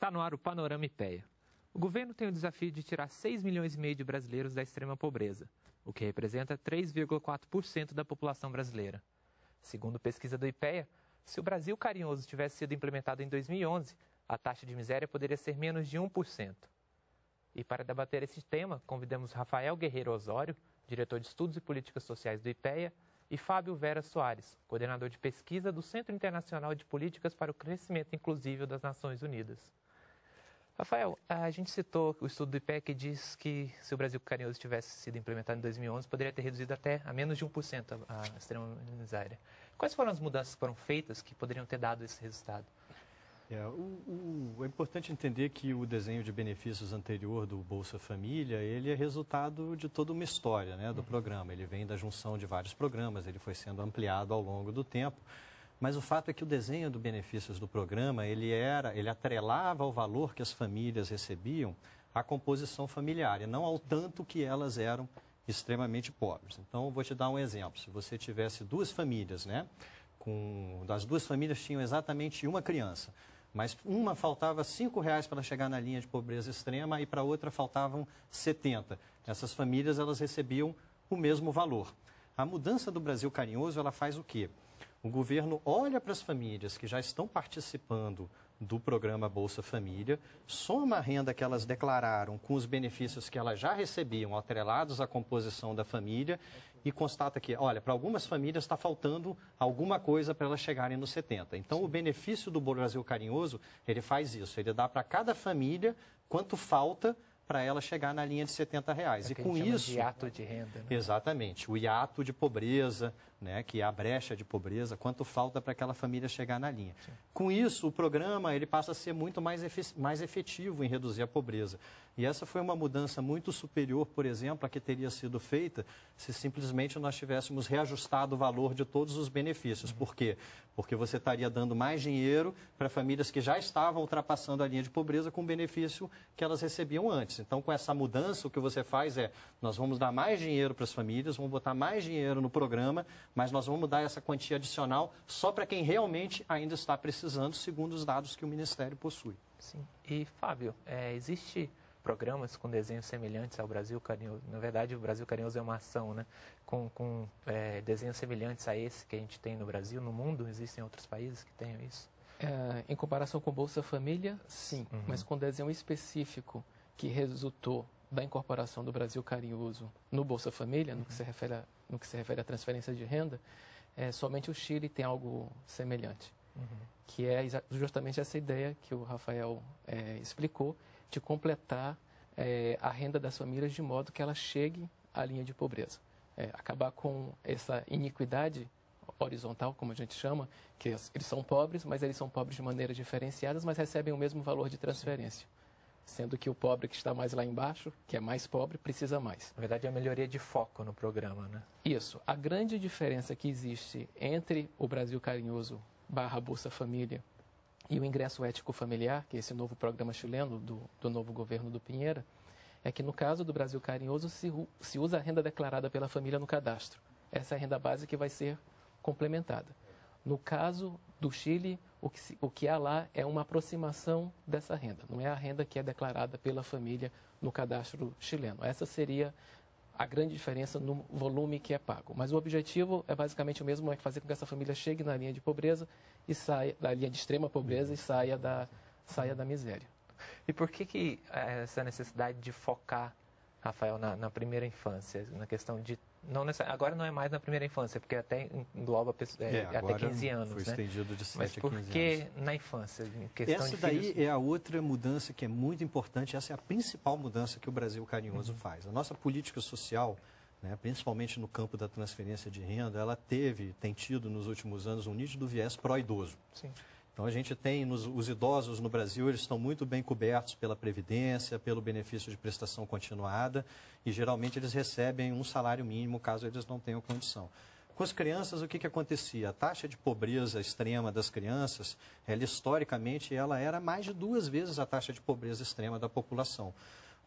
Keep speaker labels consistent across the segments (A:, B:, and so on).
A: Está no ar o Panorama IPEA. O governo tem o desafio de tirar 6,5 milhões de brasileiros da extrema pobreza, o que representa 3,4% da população brasileira. Segundo pesquisa do IPEA, se o Brasil Carinhoso tivesse sido implementado em 2011, a taxa de miséria poderia ser menos de 1%. E para debater esse tema, convidamos Rafael Guerreiro Osório, diretor de Estudos e Políticas Sociais do IPEA, e Fábio Vera Soares, coordenador de pesquisa do Centro Internacional de Políticas para o Crescimento Inclusivo das Nações Unidas. Rafael, a gente citou o estudo do IPEA que diz que se o Brasil Carinhoso tivesse sido implementado em 2011, poderia ter reduzido até a menos de 1% a extrema miséria. Quais foram as mudanças que foram feitas que poderiam ter dado esse resultado?
B: É importante entender que o desenho de benefícios anterior do Bolsa Família, ele é resultado de toda uma história, né, do programa. Ele vem da junção de vários programas, ele foi sendo ampliado ao longo do tempo. Mas o fato é que o desenho dos benefícios do programa, ele atrelava ao valor que as famílias recebiam à composição familiar, e não ao tanto que elas eram extremamente pobres. Então, eu vou te dar um exemplo. Se você tivesse duas famílias, né, as duas famílias tinham exatamente uma criança, mas uma faltava R$5 para chegar na linha de pobreza extrema e para outra faltavam 70. Essas famílias, elas recebiam o mesmo valor. A mudança do Brasil Carinhoso, ela faz o quê? O governo olha para as famílias que já estão participando do programa Bolsa Família, soma a renda que elas declararam com os benefícios que elas já recebiam atrelados à composição da família e constata que, olha, para algumas famílias está faltando alguma coisa para elas chegarem nos 70. Então, o benefício do Brasil Carinhoso, ele faz isso, ele dá para cada família quanto falta para ela chegar na linha de R$70.
A: É, e com isso, de hiato de renda, né?
B: Exatamente, o hiato de pobreza, né, que é a brecha de pobreza, quanto falta para aquela família chegar na linha. Sim. Com isso, o programa ele passa a ser muito mais efetivo em reduzir a pobreza. E essa foi uma mudança muito superior, por exemplo, a que teria sido feita se simplesmente nós tivéssemos reajustado o valor de todos os benefícios. Por quê? Porque você estaria dando mais dinheiro para famílias que já estavam ultrapassando a linha de pobreza com o benefício que elas recebiam antes. Então, com essa mudança, o que você faz é, nós vamos dar mais dinheiro para as famílias, vamos botar mais dinheiro no programa, mas nós vamos dar essa quantia adicional só para quem realmente ainda está precisando, segundo os dados que o Ministério possui.
A: Sim. E, Fábio, existe programas com desenhos semelhantes ao Brasil Carinhoso? Na verdade, o Brasil Carinhoso é uma ação, né? Com desenhos semelhantes a esse que a gente tem no Brasil, no mundo? Existem outros países que tenham isso?
C: Em comparação com o Bolsa Família, sim, mas com desenho específico que resultou da incorporação do Brasil Carinhoso no Bolsa Família, no que se refere à transferência de renda, somente o Chile tem algo semelhante, que é justamente essa ideia que o Rafael explicou, de completar a renda das famílias de modo que ela chegue à linha de pobreza. Acabar com essa iniquidade horizontal, como a gente chama, que eles são pobres, mas eles são pobres de maneiras diferenciadas, mas recebem o mesmo valor de transferência. Sendo que o pobre que está mais lá embaixo, que é mais pobre, precisa mais.
A: Na verdade, é a melhoria de foco no programa, né?
C: Isso. A grande diferença que existe entre o Brasil Carinhoso / Bolsa Família e o ingresso ético familiar, que é esse novo programa chileno do novo governo do Pinheira, é que no caso do Brasil Carinhoso se usa a renda declarada pela família no cadastro. Essa é a renda base que vai ser complementada. No caso do Chile, o que há lá é uma aproximação dessa renda, não é a renda que é declarada pela família no cadastro chileno. Essa seria a grande diferença no volume que é pago. Mas o objetivo é basicamente o mesmo, é fazer com que essa família chegue na linha de pobreza e saia da linha de extrema pobreza e saia da miséria.
A: E por que essa necessidade de focar, Rafael, na primeira infância, na questão de agora não é mais na primeira infância, porque até engloba até 15 anos,
B: foi estendido de 7
A: Mas
B: a 15
A: por
B: anos.
A: que na infância? Em questão
B: essa
A: de
B: daí
A: filhos...
B: é a outra mudança que é muito importante, essa é a principal mudança que o Brasil Carinhoso faz. A nossa política social, né, principalmente no campo da transferência de renda, ela tem tido nos últimos anos um nítido viés pró-idoso.
A: Sim.
B: Então, a gente tem, os idosos no Brasil, eles estão muito bem cobertos pela Previdência, pelo benefício de prestação continuada, e geralmente eles recebem um salário mínimo, caso eles não tenham condição. Com as crianças, o que acontecia? A taxa de pobreza extrema das crianças, historicamente, ela era mais de 2 vezes a taxa de pobreza extrema da população.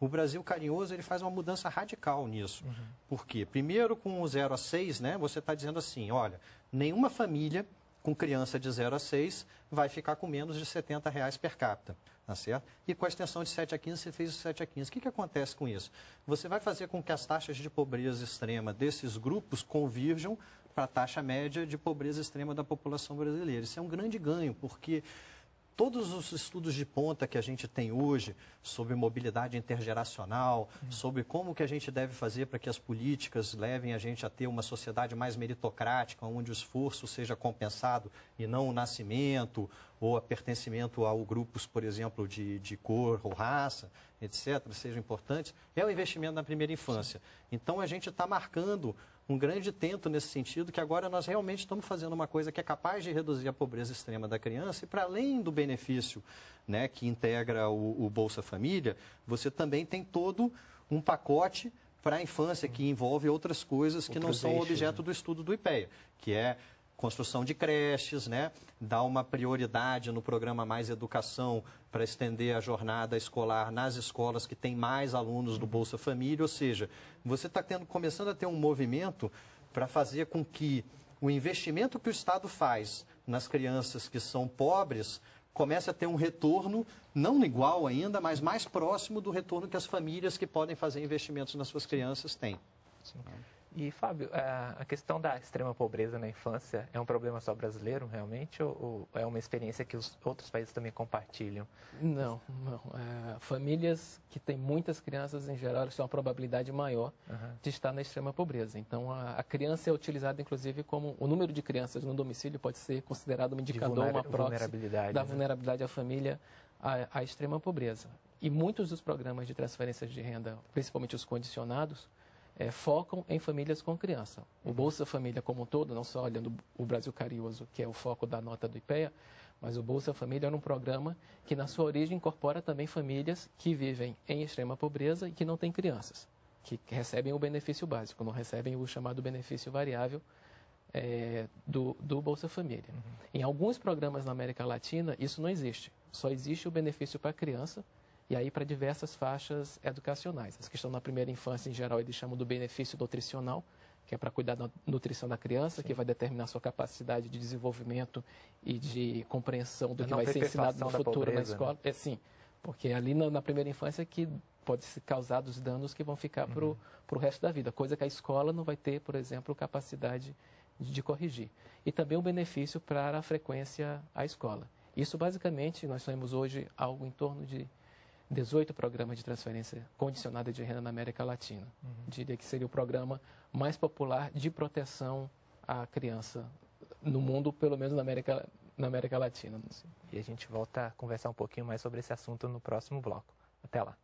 B: O Brasil Carinhoso, ele faz uma mudança radical nisso. Por quê? Primeiro, com o 0 a 6, né, você está dizendo assim, olha, nenhuma família com criança de 0 a 6, vai ficar com menos de R$ 70 per capita. Tá certo? E com a extensão de 7 a 15, você fez o 7 a 15. O que acontece com isso? Você vai fazer com que as taxas de pobreza extrema desses grupos convirjam para a taxa média de pobreza extrema da população brasileira. Isso é um grande ganho, porque todos os estudos de ponta que a gente tem hoje sobre mobilidade intergeracional, sobre como que a gente deve fazer para que as políticas levem a gente a ter uma sociedade mais meritocrática, onde o esforço seja compensado e não o nascimento ou a pertencimento a grupos, por exemplo, de cor ou raça, etc., sejam importantes, é o investimento na primeira infância. Então, a gente está marcando um grande tento nesse sentido, que agora nós realmente estamos fazendo uma coisa que é capaz de reduzir a pobreza extrema da criança e, para além do benefício, né, que integra o Bolsa Família, você também tem todo um pacote para a infância que envolve outras coisas que não são objeto do estudo do IPEA, que é construção de creches, né? Dar uma prioridade no programa Mais Educação para estender a jornada escolar nas escolas que têm mais alunos do Bolsa Família, ou seja, você está começando a ter um movimento para fazer com que o investimento que o Estado faz nas crianças que são pobres comece a ter um retorno, não igual ainda, mas mais próximo do retorno que as famílias que podem fazer investimentos nas suas crianças têm.
A: Sim. E, Fábio, a questão da extrema pobreza na infância é um problema só brasileiro, realmente, ou é uma experiência que os outros países também compartilham?
C: Não. Famílias que têm muitas crianças, em geral, têm uma probabilidade maior de estar na extrema pobreza. Então, a criança é utilizada, inclusive, como o número de crianças no domicílio pode ser considerado um indicador, uma proxy da vulnerabilidade da família à extrema pobreza. E muitos dos programas de transferência de renda, principalmente os condicionados, focam em famílias com criança. O Bolsa Família como um todo, não só olhando o Brasil Carinhoso, que é o foco da nota do IPEA, mas o Bolsa Família é um programa que, na sua origem, incorpora também famílias que vivem em extrema pobreza e que não têm crianças, que recebem o benefício básico, não recebem o chamado benefício variável do Bolsa Família. Em alguns programas na América Latina, isso não existe. Só existe o benefício para a criança, e aí para diversas faixas educacionais. As que estão na primeira infância, em geral, eles chamam do benefício nutricional, que é para cuidar da nutrição da criança, que vai determinar sua capacidade de desenvolvimento e de compreensão do que vai ser ensinado no futuro na escola. Né? Sim, porque ali na primeira infância é que pode se causar os danos que vão ficar para o resto da vida, coisa que a escola não vai ter, por exemplo, capacidade de corrigir. E também o benefício para a frequência à escola. Isso, basicamente, nós temos hoje algo em torno de 18 programas de transferência condicionada de renda na América Latina. Diria que seria o programa mais popular de proteção à criança no mundo, pelo menos na América Latina.
A: E a gente volta a conversar um pouquinho mais sobre esse assunto no próximo bloco. Até lá.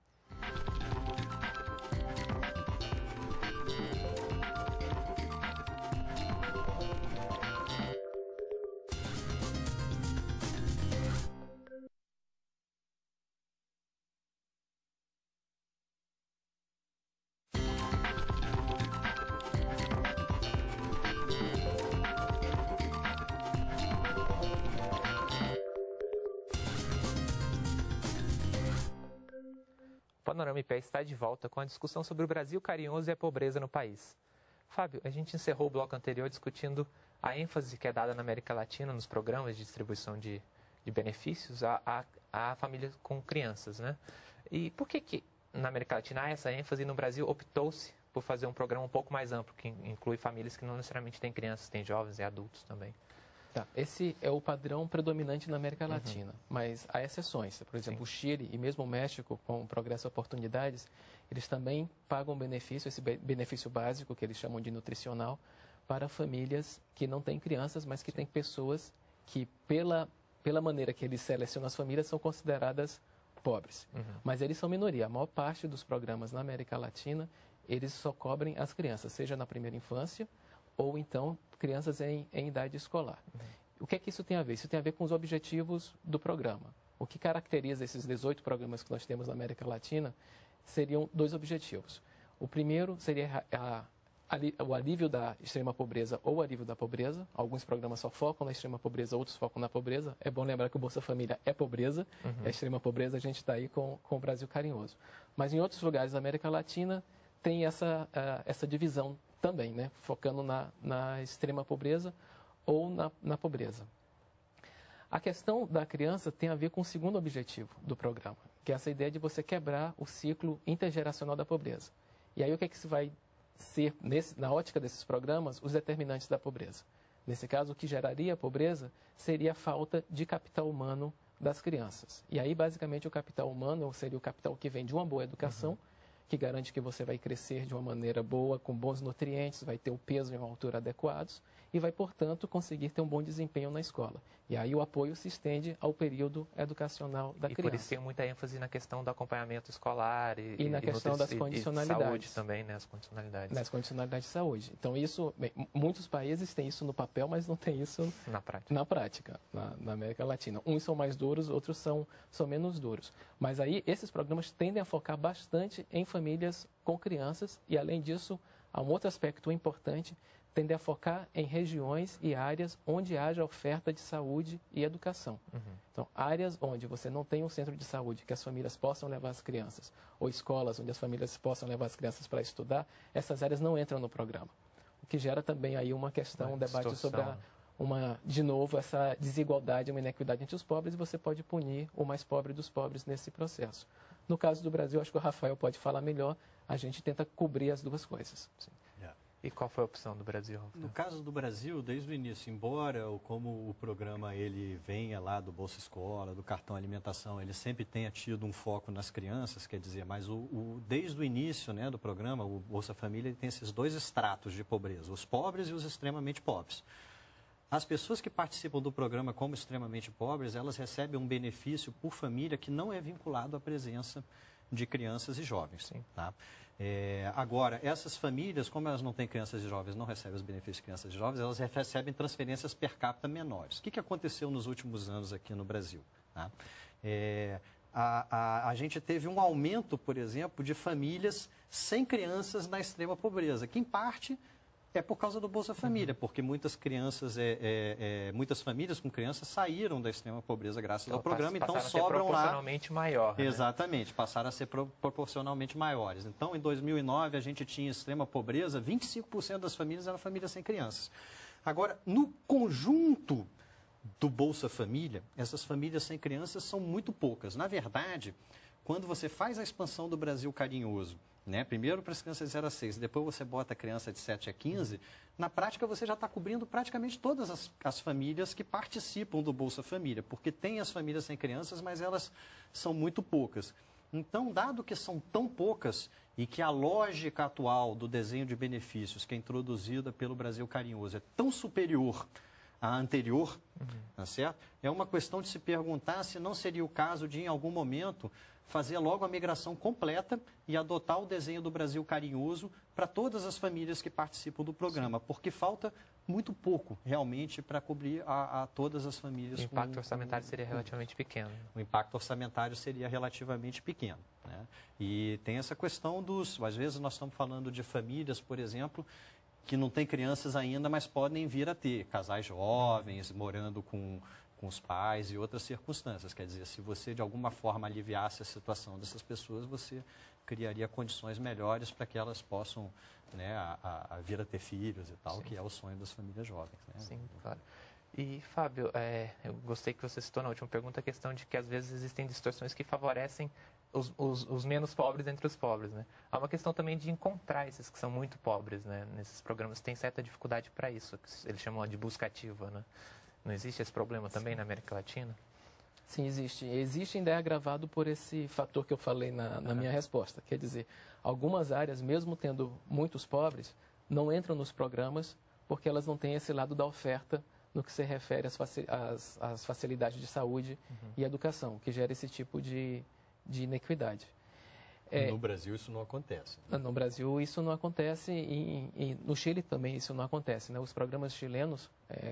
A: O Panorama IPEA está de volta com a discussão sobre o Brasil carinhoso e a pobreza no país. Fábio, a gente encerrou o bloco anterior discutindo a ênfase que é dada na América Latina nos programas de distribuição de benefícios a famílias com crianças, né? E por que na América Latina há essa ênfase e no Brasil optou-se por fazer um programa um pouco mais amplo, que inclui famílias que não necessariamente têm crianças, têm jovens e adultos também?
C: Tá. Esse é o padrão predominante na América Latina, mas há exceções. Por exemplo, o Chile e mesmo o México, com o Progresso e Oportunidades, eles também pagam benefício, esse benefício básico, que eles chamam de nutricional, para famílias que não têm crianças, mas que têm pessoas que, pela maneira que eles selecionam as famílias, são consideradas pobres. Mas eles são minoria. A maior parte dos programas na América Latina, eles só cobrem as crianças, seja na primeira infância, ou então crianças em idade escolar. O que é que isso tem a ver? Isso tem a ver com os objetivos do programa. O que caracteriza esses 18 programas que nós temos na América Latina seriam 2 objetivos. O primeiro seria o alívio da extrema pobreza ou o alívio da pobreza. Alguns programas só focam na extrema pobreza, outros focam na pobreza. É bom lembrar que o Bolsa Família é pobreza, a extrema pobreza a gente está aí com o Brasil carinhoso. Mas em outros lugares da América Latina tem essa divisão também, né? Focando na extrema pobreza ou na pobreza. A questão da criança tem a ver com o segundo objetivo do programa, que é essa ideia de você quebrar o ciclo intergeracional da pobreza. E aí o que é que isso vai ser, na ótica desses programas, os determinantes da pobreza? Nesse caso, o que geraria a pobreza seria a falta de capital humano das crianças. E aí, basicamente, o capital humano seria o capital que vem de uma boa educação, que garante que você vai crescer de uma maneira boa, com bons nutrientes, vai ter o peso e uma altura adequados e vai, portanto, conseguir ter um bom desempenho na escola. E aí o apoio se estende ao período educacional da criança.
A: E por isso tem muita ênfase na questão do acompanhamento escolar e
C: na questão das condicionalidades.
A: E saúde também, né, as condicionalidades.
C: Nas condicionalidades de saúde. Então, isso, bem, muitos países têm isso no papel, mas não tem isso na prática, na América Latina. Uns são mais duros, outros são menos duros. Mas aí, esses programas tendem a focar bastante em famílias com crianças e, além disso, há um outro aspecto importante, tende a focar em regiões e áreas onde haja oferta de saúde e educação. Então, áreas onde você não tem um centro de saúde que as famílias possam levar as crianças, ou escolas onde as famílias possam levar as crianças para estudar, essas áreas não entram no programa. O que gera também aí uma questão, um debate sobre de novo, essa desigualdade, uma inequidade entre os pobres, e você pode punir o mais pobre dos pobres nesse processo. No caso do Brasil, acho que o Rafael pode falar melhor, a gente tenta cobrir as duas coisas.
A: Sim. E qual foi a opção do Brasil?
B: No caso do Brasil, desde o início, embora como o programa ele venha lá do Bolsa Escola, do cartão alimentação, ele sempre tenha tido um foco nas crianças, quer dizer, mas desde o início, né, do programa, o Bolsa Família ele tem esses dois estratos de pobreza, os pobres e os extremamente pobres. As pessoas que participam do programa como extremamente pobres, elas recebem um benefício por família que não é vinculado à presença de crianças e jovens.
A: Sim.
B: Tá? Agora, essas famílias, como elas não têm crianças e jovens, não recebem os benefícios de crianças e jovens, elas recebem transferências per capita menores. O que aconteceu nos últimos anos aqui no Brasil? Tá? A gente teve um aumento, por exemplo, de famílias sem crianças na extrema pobreza, que em parte é por causa do Bolsa Família, porque muitas crianças, muitas famílias com crianças saíram da extrema pobreza graças ao programa, então sobram lá...
A: proporcionalmente maior. Né?
B: Exatamente, passaram a ser proporcionalmente maiores. Então, em 2009, a gente tinha extrema pobreza, 25% das famílias eram famílias sem crianças. Agora, no conjunto do Bolsa Família, essas famílias sem crianças são muito poucas. Na verdade, quando você faz a expansão do Brasil Carinhoso, né? Primeiro para as crianças de 0 a 6, depois você bota a criança de 7 a 15, na prática você já está cobrindo praticamente todas as famílias que participam do Bolsa Família, porque tem as famílias sem crianças, mas elas são muito poucas. Então, dado que são tão poucas e que a lógica atual do desenho de benefícios que é introduzida pelo Brasil Carinhoso é tão superior à anterior, tá certo? É uma questão de se perguntar se não seria o caso de, em algum momento, fazer logo a migração completa e adotar o desenho do Brasil Carinhoso para todas as famílias que participam do programa, porque falta muito pouco, realmente, para cobrir a todas as famílias.
A: O impacto orçamentário seria relativamente pequeno.
B: O impacto orçamentário seria relativamente pequeno. Né? E tem essa questão às vezes nós estamos falando de famílias, por exemplo, que não têm crianças ainda, mas podem vir a ter casais jovens, morando com os pais e outras circunstâncias. Quer dizer, se você de alguma forma aliviasse a situação dessas pessoas, você criaria condições melhores para que elas possam, né, a vir a ter filhos e tal, Sim. que é o sonho das famílias jovens. Né?
A: Sim, claro. E, Fábio, eu gostei que você citou na última pergunta a questão de que às vezes existem distorções que favorecem os menos pobres entre os pobres, né? Há uma questão também de encontrar esses que são muito pobres, né? Nesses programas tem certa dificuldade para isso, que eles chamam de busca ativa, né? Não existe esse problema também na América Latina?
C: Sim, existe. Existe ainda é agravado por esse fator que eu falei na minha resposta. Quer dizer, algumas áreas, mesmo tendo muitos pobres, não entram nos programas porque elas não têm esse lado da oferta no que se refere às facilidades de saúde e educação, que gera esse tipo de inequidade.
B: No Brasil isso não acontece.
C: Né? No Brasil isso não acontece e no Chile também isso não acontece. Né? Os programas chilenos,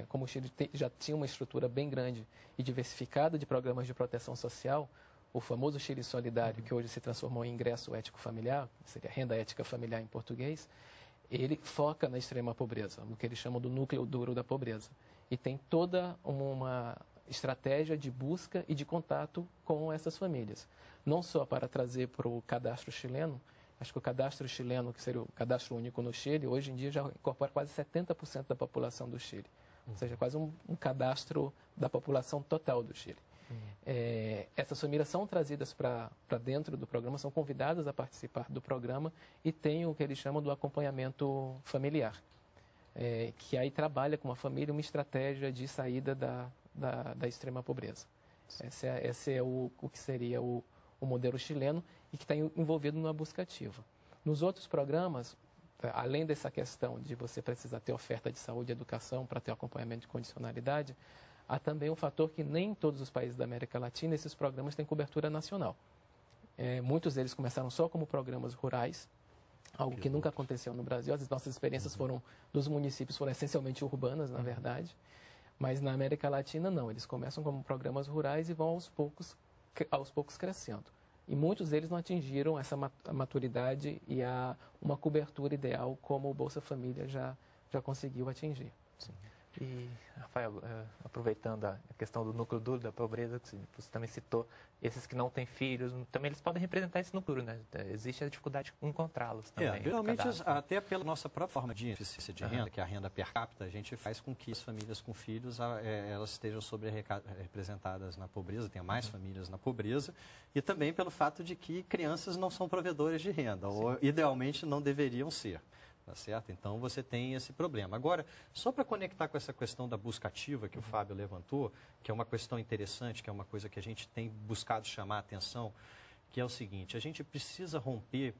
C: como o Chile já tinha uma estrutura bem grande e diversificada de programas de proteção social, o famoso Chile Solidário, que hoje se transformou em ingresso ético familiar, seria renda ética familiar em português, ele foca na extrema pobreza, no que eles chamam do núcleo duro da pobreza. E tem toda uma estratégia de busca e de contato com essas famílias. Não só para trazer para o cadastro chileno, acho que o cadastro chileno, que seria o cadastro único no Chile, hoje em dia já incorpora quase 70% da população do Chile. ou seja, quase um cadastro da população total do Chile. Essas famílias são trazidas para dentro do programa, são convidadas a participar do programa e tem o que eles chamam do acompanhamento familiar, que aí trabalha com a família uma estratégia de saída da extrema pobreza. Esse é o que seria o modelo chileno e que está envolvido numa busca ativa. Nos outros programas, além dessa questão de você precisar ter oferta de saúde e educação para ter acompanhamento de condicionalidade, há também um fator que nem em todos os países da América Latina esses programas têm cobertura nacional. Muitos deles começaram só como programas rurais, algo que nunca aconteceu no Brasil. As nossas experiências dos municípios foram essencialmente urbanas, na verdade, mas na América Latina não. Eles começam como programas rurais e vão aos poucos crescendo. E muitos deles não atingiram essa maturidade e uma cobertura ideal como o Bolsa Família já conseguiu atingir.
A: Sim. E, Rafael, aproveitando a questão do núcleo duro da pobreza, que você também citou, esses que não têm filhos, também eles podem representar esse núcleo, né? Existe a dificuldade de encontrá-los também.
B: Realmente, até pela nossa própria forma de eficiência de renda, que é a renda per capita, a gente faz com que as famílias com filhos elas estejam sobre-representadas na pobreza, tenha mais famílias na pobreza, e também pelo fato de que crianças não são provedores de renda, ou idealmente não deveriam ser. Tá certo? Então, você tem esse problema. Agora, só para conectar com essa questão da busca ativa que o Fábio levantou, que é uma questão interessante, que é uma coisa que a gente tem buscado chamar a atenção, que é o seguinte: a gente precisa romper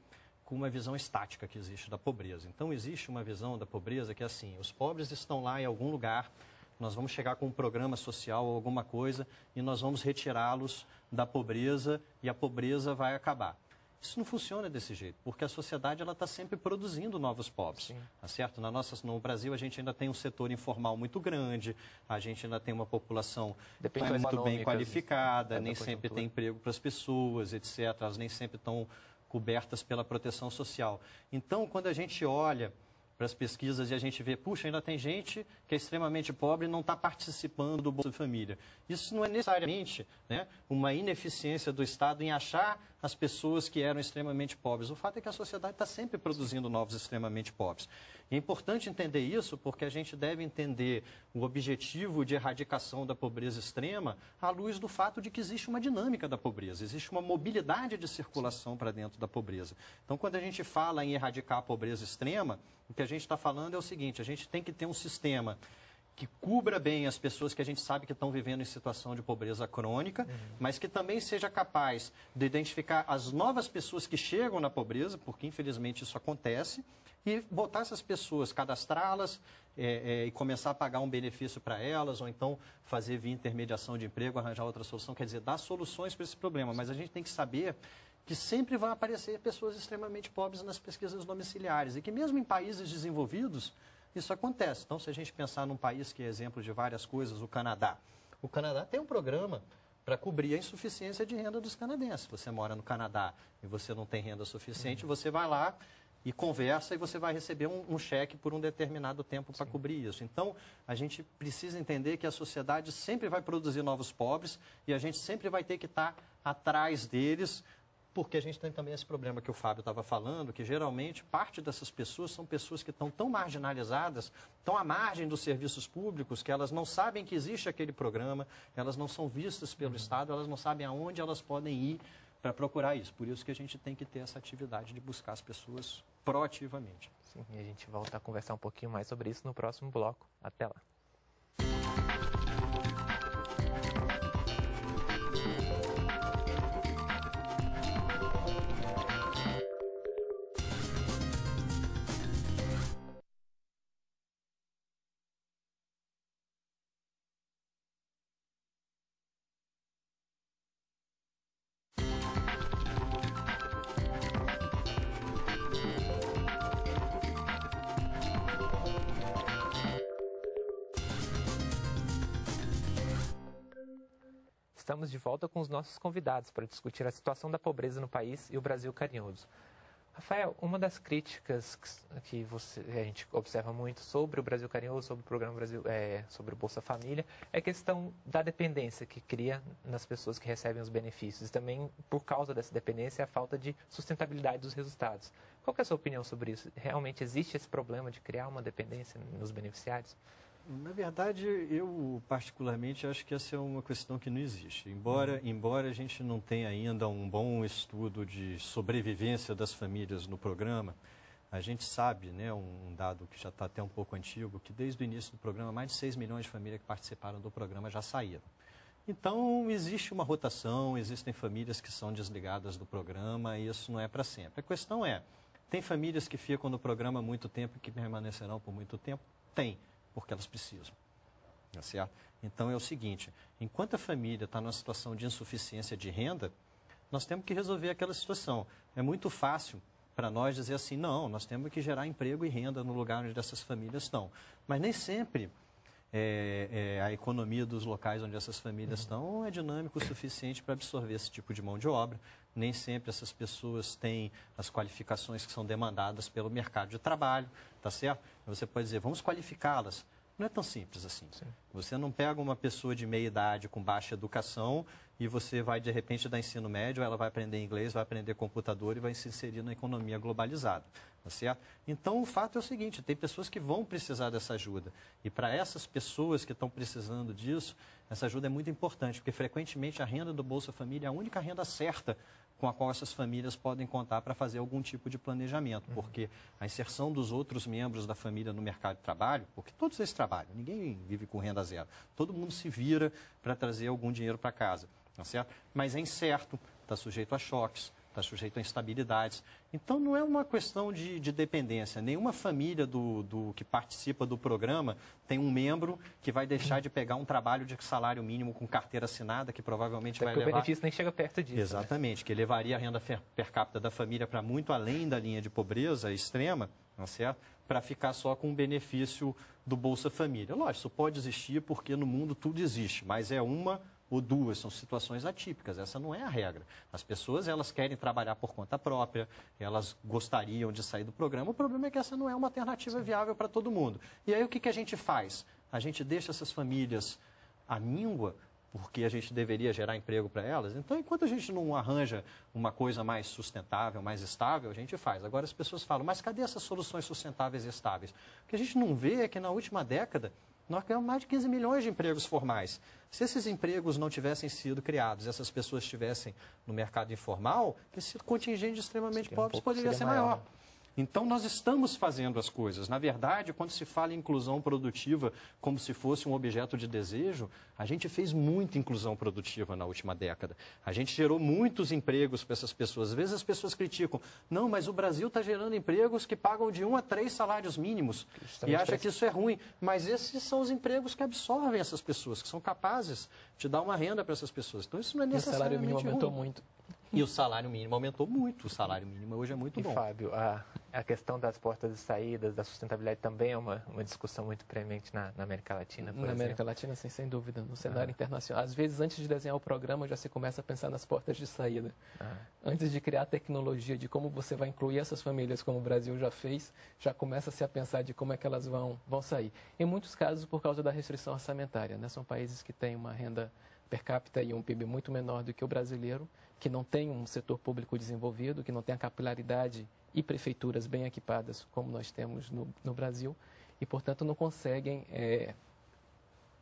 B: com uma visão estática que existe da pobreza. Então, existe uma visão da pobreza que é assim: os pobres estão lá em algum lugar, nós vamos chegar com um programa social ou alguma coisa e nós vamos retirá-los da pobreza e a pobreza vai acabar. Isso não funciona desse jeito, porque a sociedade está sempre produzindo novos pobres. Tá certo? No Brasil, a gente ainda tem um setor informal muito grande, a gente ainda tem uma população muito bem qualificada, nem sempre tem emprego para as pessoas, etc. Elas nem sempre estão cobertas pela proteção social. Então, quando a gente olha para as pesquisas e a gente vê, puxa, ainda tem gente que é extremamente pobre e não está participando do Bolsa Família. Isso não é necessariamente, né, uma ineficiência do Estado em achar as pessoas que eram extremamente pobres. O fato é que a sociedade está sempre produzindo novos extremamente pobres. E é importante entender isso porque a gente deve entender o objetivo de erradicação da pobreza extrema à luz do fato de que existe uma dinâmica da pobreza, existe uma mobilidade de circulação para dentro da pobreza. Então, quando a gente fala em erradicar a pobreza extrema, o que a gente está falando é o seguinte: a gente tem que ter um sistema que cubra bem as pessoas que a gente sabe que estão vivendo em situação de pobreza crônica, mas que também seja capaz de identificar as novas pessoas que chegam na pobreza, porque infelizmente isso acontece, e botar essas pessoas, cadastrá-las e começar a pagar um benefício para elas, ou então fazer via intermediação de emprego, arranjar outra solução, quer dizer, dar soluções para esse problema. Mas a gente tem que saber que sempre vão aparecer pessoas extremamente pobres nas pesquisas domiciliares e que mesmo em países desenvolvidos, isso acontece. Então, se a gente pensar num país que é exemplo de várias coisas, o Canadá. O Canadá tem um programa para cobrir a insuficiência de renda dos canadenses. Você mora no Canadá e você não tem renda suficiente, você vai lá e conversa e você vai receber um cheque por um determinado tempo para cobrir isso. Então, a gente precisa entender que a sociedade sempre vai produzir novos pobres e a gente sempre vai ter que estar atrás deles, porque a gente tem também esse problema que o Fábio estava falando, que geralmente parte dessas pessoas são pessoas que estão tão marginalizadas, tão à margem dos serviços públicos, que elas não sabem que existe aquele programa, elas não são vistas pelo Estado, elas não sabem aonde elas podem ir para procurar isso. Por isso que a gente tem que ter essa atividade de buscar as pessoas proativamente.
A: Sim, e a gente volta a conversar um pouquinho mais sobre isso no próximo bloco. Até lá. Estamos de volta com os nossos convidados para discutir a situação da pobreza no país e o Brasil carinhoso. Rafael, uma das críticas que a gente observa muito sobre o Brasil carinhoso, sobre o programa sobre o Bolsa Família, é a questão da dependência que cria nas pessoas que recebem os benefícios. E também, por causa dessa dependência, a falta de sustentabilidade dos resultados. Qual que é a sua opinião sobre isso? Realmente existe esse problema de criar uma dependência nos beneficiários?
B: Na verdade, eu particularmente acho que essa é uma questão que não existe. Embora a gente não tenha ainda um bom estudo de sobrevivência das famílias no programa, a gente sabe, né, um dado que já está até um pouco antigo, que desde o início do programa, mais de 6 milhões de famílias que participaram do programa já saíram. Então, existe uma rotação, existem famílias que são desligadas do programa e isso não é para sempre. A questão é, tem famílias que ficam no programa há muito tempo e que permanecerão por muito tempo? Tem, porque elas precisam. Tá certo? Então, é o seguinte, enquanto a família está numa situação de insuficiência de renda, nós temos que resolver aquela situação. É muito fácil para nós dizer assim, não, nós temos que gerar emprego e renda no lugar onde essas famílias estão. Mas nem sempre a economia dos locais onde essas famílias estão é dinâmico o suficiente para absorver esse tipo de mão de obra. Nem sempre essas pessoas têm as qualificações que são demandadas pelo mercado de trabalho, tá certo? Você pode dizer, vamos qualificá-las. Não é tão simples assim. Sim. Você não pega uma pessoa de meia idade com baixa educação e você vai, de repente, dar ensino médio, ela vai aprender inglês, vai aprender computador e vai se inserir na economia globalizada. Tá certo? Então, o fato é o seguinte, tem pessoas que vão precisar dessa ajuda. E para essas pessoas que estão precisando disso, essa ajuda é muito importante, porque frequentemente a renda do Bolsa Família é a única renda certa com a qual essas famílias podem contar para fazer algum tipo de planejamento, porque a inserção dos outros membros da família no mercado de trabalho, porque todos eles trabalham, ninguém vive com renda zero, todo mundo se vira para trazer algum dinheiro para casa, tá certo? Mas é incerto, está sujeito a choques, está sujeito a instabilidades. Então, não é uma questão de dependência. Nenhuma família que participa do programa tem um membro que vai deixar de pegar um trabalho de salário mínimo com carteira assinada, que provavelmente vai levar...
A: o benefício nem chega perto disso.
B: Exatamente, né? Que levaria a renda per capita da família para muito além da linha de pobreza extrema, não é certo? Para ficar só com o benefício do Bolsa Família. Lógico, isso pode existir porque no mundo tudo existe, mas é uma ou duas, são situações atípicas, essa não é a regra. As pessoas, elas querem trabalhar por conta própria, elas gostariam de sair do programa, o problema é que essa não é uma alternativa viável para todo mundo. E aí o que a gente faz? A gente deixa essas famílias à míngua, porque a gente deveria gerar emprego para elas. Então, enquanto a gente não arranja uma coisa mais sustentável, mais estável, a gente faz. Agora as pessoas falam, mas cadê essas soluções sustentáveis e estáveis? O que a gente não vê é que na última década, nós criamos mais de 15 milhões de empregos formais. Se esses empregos não tivessem sido criados, essas pessoas estivessem no mercado informal, esse contingente extremamente pobre poderia ser maior. Então, nós estamos fazendo as coisas. Na verdade, quando se fala em inclusão produtiva como se fosse um objeto de desejo, a gente fez muita inclusão produtiva na última década. A gente gerou muitos empregos para essas pessoas. Às vezes as pessoas criticam, não, mas o Brasil está gerando empregos que pagam de 1 a 3 salários mínimos e acha que isso é ruim. Mas esses são os empregos que absorvem essas pessoas, que são capazes de dar uma renda para essas pessoas. Então, isso não é necessariamente
C: ruim. O salário mínimo aumentou muito.
B: E o salário mínimo aumentou muito. O salário mínimo hoje é muito bom.
A: E, Fábio, a questão das portas de saídas, da sustentabilidade também é uma discussão muito premente na América Latina, por exemplo.
C: Na América Latina, sim, sem dúvida. No cenário internacional. Às vezes, antes de desenhar o programa, já se começa a pensar nas portas de saída. Antes de criar a tecnologia, de como você vai incluir essas famílias, como o Brasil já fez, já começa-se a pensar de como é que elas vão sair. Em muitos casos, por causa da restrição orçamentária, né? São países que têm uma renda per capita e um PIB muito menor do que o brasileiro, que não tem um setor público desenvolvido, que não tem a capilaridade e prefeituras bem equipadas como nós temos no Brasil e, portanto, não conseguem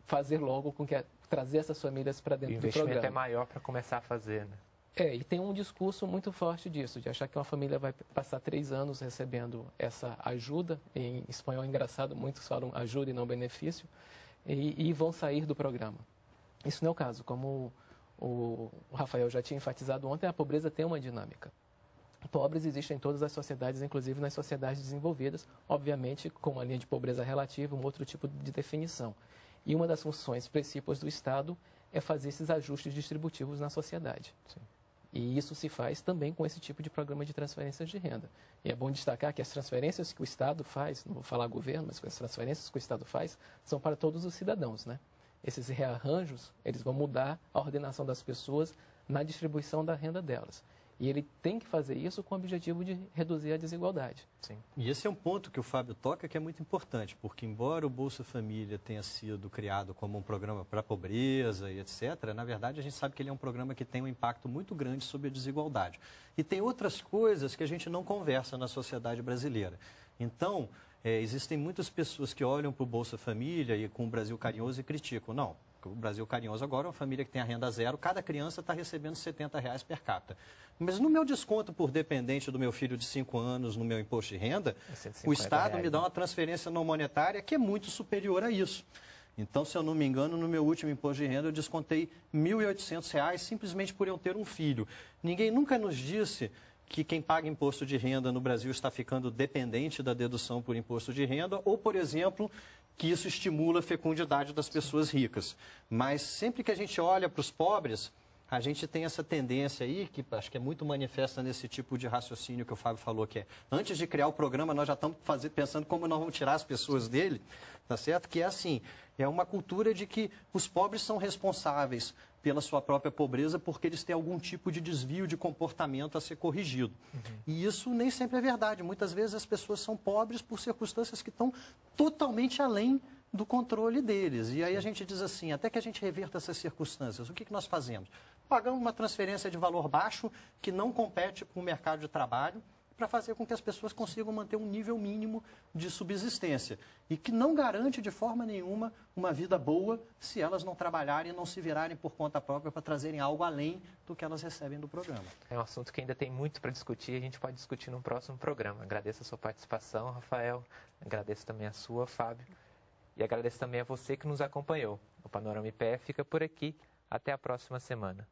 C: fazer logo com que trazer essas famílias para dentro do programa.
A: O investimento é maior para começar a fazer, né?
C: E tem um discurso muito forte disso, de achar que uma família vai passar 3 anos recebendo essa ajuda, em espanhol é engraçado, muitos falam ajuda e não benefício, e vão sair do programa. Isso não é o caso, como o Rafael já tinha enfatizado ontem, a pobreza tem uma dinâmica. Pobres existem em todas as sociedades, inclusive nas sociedades desenvolvidas, obviamente com uma linha de pobreza relativa, um outro tipo de definição. E uma das funções principais do Estado é fazer esses ajustes distributivos na sociedade. Sim. E isso se faz também com esse tipo de programa de transferências de renda. E é bom destacar que as transferências que o Estado faz, não vou falar governo, mas as transferências que o Estado faz, são para todos os cidadãos, né? Esses rearranjos, eles vão mudar a ordenação das pessoas na distribuição da renda delas. E ele tem que fazer isso com o objetivo de reduzir a desigualdade.
B: Sim. E esse é um ponto que o Fábio toca que é muito importante, porque embora o Bolsa Família tenha sido criado como um programa para a pobreza e etc., na verdade a gente sabe que ele é um programa que tem um impacto muito grande sobre a desigualdade. E tem outras coisas que a gente não conversa na sociedade brasileira. Então, Existem muitas pessoas que olham para o Bolsa Família e com o Brasil Carinhoso e criticam. Não, o Brasil Carinhoso agora é uma família que tem a renda zero, cada criança está recebendo R$70 per capita. Mas no meu desconto por dependente do meu filho de 5 anos, no meu imposto de renda, o Estado me dá uma transferência não monetária que é muito superior a isso. Então, se eu não me engano, no meu último imposto de renda eu descontei R$1.800 simplesmente por eu ter um filho. Ninguém nunca nos disse que quem paga imposto de renda no Brasil está ficando dependente da dedução por imposto de renda ou, por exemplo, que isso estimula a fecundidade das pessoas ricas. Mas sempre que a gente olha para os pobres, a gente tem essa tendência aí, que acho que é muito manifesta nesse tipo de raciocínio que o Fábio falou, que é, antes de criar o programa, nós já estamos pensando como nós vamos tirar as pessoas dele, tá certo? Que é assim, é uma cultura de que os pobres são responsáveis pela sua própria pobreza porque eles têm algum tipo de desvio de comportamento a ser corrigido. E isso nem sempre é verdade. Muitas vezes as pessoas são pobres por circunstâncias que estão totalmente além do controle deles. E aí a gente diz assim, até que a gente reverta essas circunstâncias, o que nós fazemos? Pagamos uma transferência de valor baixo que não compete com o mercado de trabalho para fazer com que as pessoas consigam manter um nível mínimo de subsistência e que não garante de forma nenhuma uma vida boa se elas não trabalharem e não se virarem por conta própria para trazerem algo além do que elas recebem do programa.
A: É um assunto que ainda tem muito para discutir e a gente pode discutir num próximo programa. Agradeço a sua participação, Rafael. Agradeço também a sua, Fábio. E agradeço também a você que nos acompanhou. O Panorama IPE fica por aqui. Até a próxima semana.